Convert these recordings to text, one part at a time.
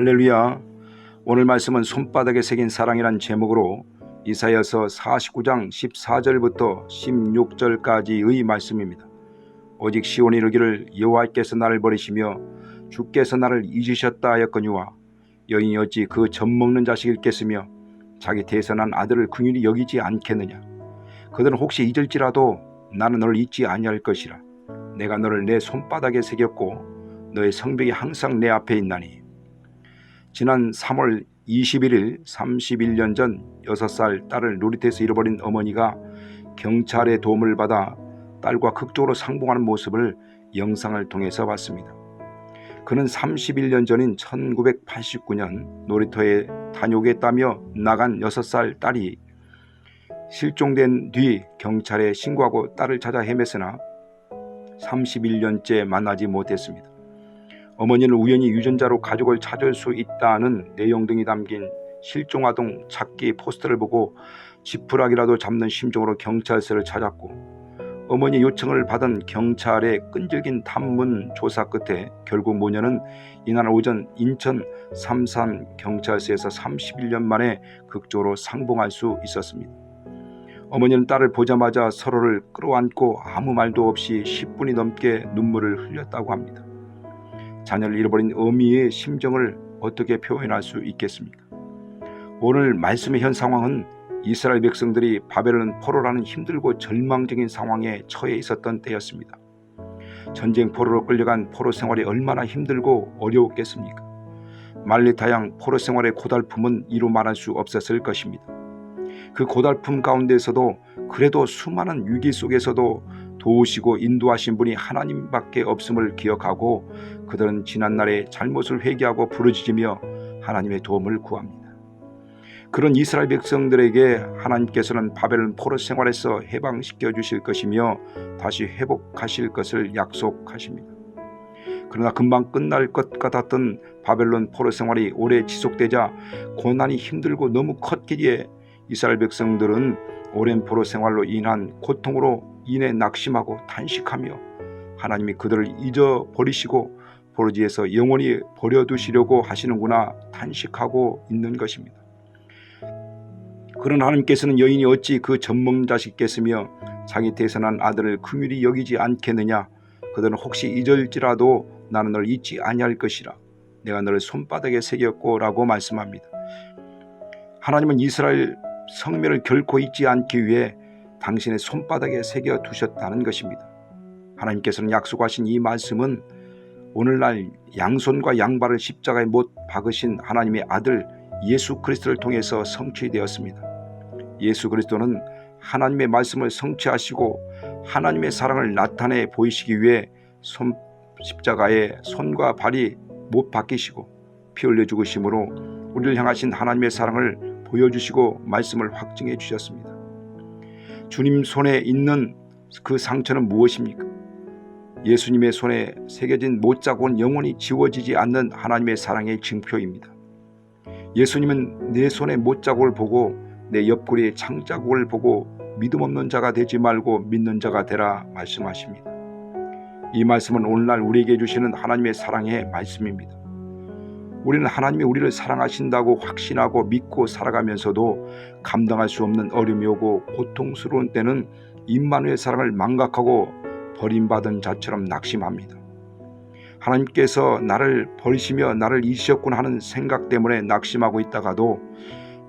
할렐루야. 오늘 말씀은 손바닥에 새긴 사랑이란 제목으로 이사야서 49장 14절부터 16절까지의 말씀입니다. 오직 시온이 이르기를 여호와께서 나를 버리시며 주께서 나를 잊으셨다 하였거니와 여인이 어찌 그 젖먹는 자식을 깼으며 자기 태에서 난 아들을 긍휼히 여기지 않겠느냐. 그들은 혹시 잊을지라도 나는 너를 잊지 아니할 것이라. 내가 너를 내 손바닥에 새겼고 너의 성벽이 항상 내 앞에 있나니. 지난 3월 21일 31년 전 6살 딸을 놀이터에서 잃어버린 어머니가 경찰의 도움을 받아 딸과 극적으로 상봉하는 모습을 영상을 통해서 봤습니다. 그는 31년 전인 1989년 놀이터에 다녀오겠다며 나간 6살 딸이 실종된 뒤 경찰에 신고하고 딸을 찾아 헤맸으나 31년째 만나지 못했습니다. 어머니는 우연히 유전자로 가족을 찾을 수 있다는 내용 등이 담긴 실종아동 찾기 포스터를 보고 지푸라기라도 잡는 심정으로 경찰서를 찾았고, 어머니 요청을 받은 경찰의 끈질긴 탐문 조사 끝에 결국 모녀는 이날 오전 인천 삼산 경찰서에서 31년 만에 극적으로 상봉할 수 있었습니다. 어머니는 딸을 보자마자 서로를 끌어안고 아무 말도 없이 10분이 넘게 눈물을 흘렸다고 합니다. 자녀를 잃어버린 어미의 심정을 어떻게 표현할 수 있겠습니까? 오늘 말씀의 현 상황은 이스라엘 백성들이 바벨론 포로라는 힘들고 절망적인 상황에 처해 있었던 때였습니다. 전쟁 포로로 끌려간 포로 생활이 얼마나 힘들고 어려웠겠습니까? 말리타양 포로 생활의 고달픔은 이루 말할 수 없었을 것입니다. 그 고달픔 가운데서도 그래도 수많은 위기 속에서도 도우시고 인도하신 분이 하나님밖에 없음을 기억하고 그들은 지난날의 잘못을 회개하고 부르짖으며 하나님의 도움을 구합니다. 그런 이스라엘 백성들에게 하나님께서는 바벨론 포로 생활에서 해방시켜 주실 것이며 다시 회복하실 것을 약속하십니다. 그러나 금방 끝날 것 같았던 바벨론 포로 생활이 오래 지속되자 고난이 힘들고 너무 컸기에 이스라엘 백성들은 오랜 포로 생활로 인한 고통으로 인해 낙심하고 탄식하며 하나님이 그들을 잊어버리시고 포로지에서 영원히 버려두시려고 하시는구나 탄식하고 있는 것입니다. 그런 하나님께서는 여인이 어찌 그 젖먹는 자식 깼으며 자기 태에서 난 아들을 긍휼히 여기지 않겠느냐. 그들은 혹시 잊을지라도 나는 너를 잊지 아니할 것이라. 내가 너를 손바닥에 새겼고 라고 말씀합니다. 하나님은 이스라엘 성면을 결코 잊지 않기 위해 당신의 손바닥에 새겨 두셨다는 것입니다. 하나님께서는 약속하신 이 말씀은 오늘날 양손과 양발을 십자가에 못 박으신 하나님의 아들 예수 그리스도를 통해서 성취되었습니다. 예수 그리스도는 하나님의 말씀을 성취하시고 하나님의 사랑을 나타내 보이시기 위해 십자가에 손과 발이 못 박히시고 피 흘려 죽으심으로 우리를 향하신 하나님의 사랑을 보여주시고 말씀을 확증해 주셨습니다. 주님 손에 있는 그 상처는 무엇입니까? 예수님의 손에 새겨진 못자국은 영원히 지워지지 않는 하나님의 사랑의 증표입니다. 예수님은 내 손에 못자국을 보고 내 옆구리에 창자국을 보고 믿음 없는 자가 되지 말고 믿는 자가 되라 말씀하십니다. 이 말씀은 오늘날 우리에게 주시는 하나님의 사랑의 말씀입니다. 우리는 하나님이 우리를 사랑하신다고 확신하고 믿고 살아가면서도 감당할 수 없는 어려움이 오고 고통스러운 때는 임마누엘 사랑을 망각하고 버림받은 자처럼 낙심합니다. 하나님께서 나를 버리시며 나를 잊으셨구나 하는 생각 때문에 낙심하고 있다가도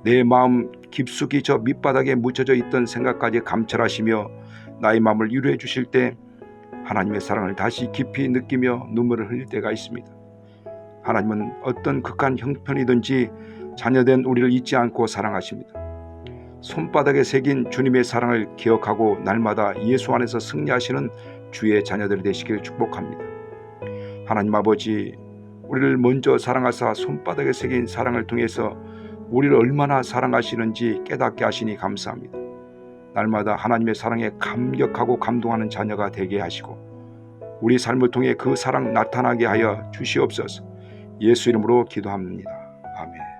내 마음 깊숙이 저 밑바닥에 묻혀져 있던 생각까지 감찰하시며 나의 마음을 위로해 주실 때 하나님의 사랑을 다시 깊이 느끼며 눈물을 흘릴 때가 있습니다. 하나님은 어떤 극한 형편이든지 자녀된 우리를 잊지 않고 사랑하십니다. 손바닥에 새긴 주님의 사랑을 기억하고 날마다 예수 안에서 승리하시는 주의 자녀들이 되시길 축복합니다. 하나님 아버지, 우리를 먼저 사랑하사 손바닥에 새긴 사랑을 통해서 우리를 얼마나 사랑하시는지 깨닫게 하시니 감사합니다. 날마다 하나님의 사랑에 감격하고 감동하는 자녀가 되게 하시고 우리 삶을 통해 그 사랑 나타나게 하여 주시옵소서. 예수 이름으로 기도합니다. 아멘.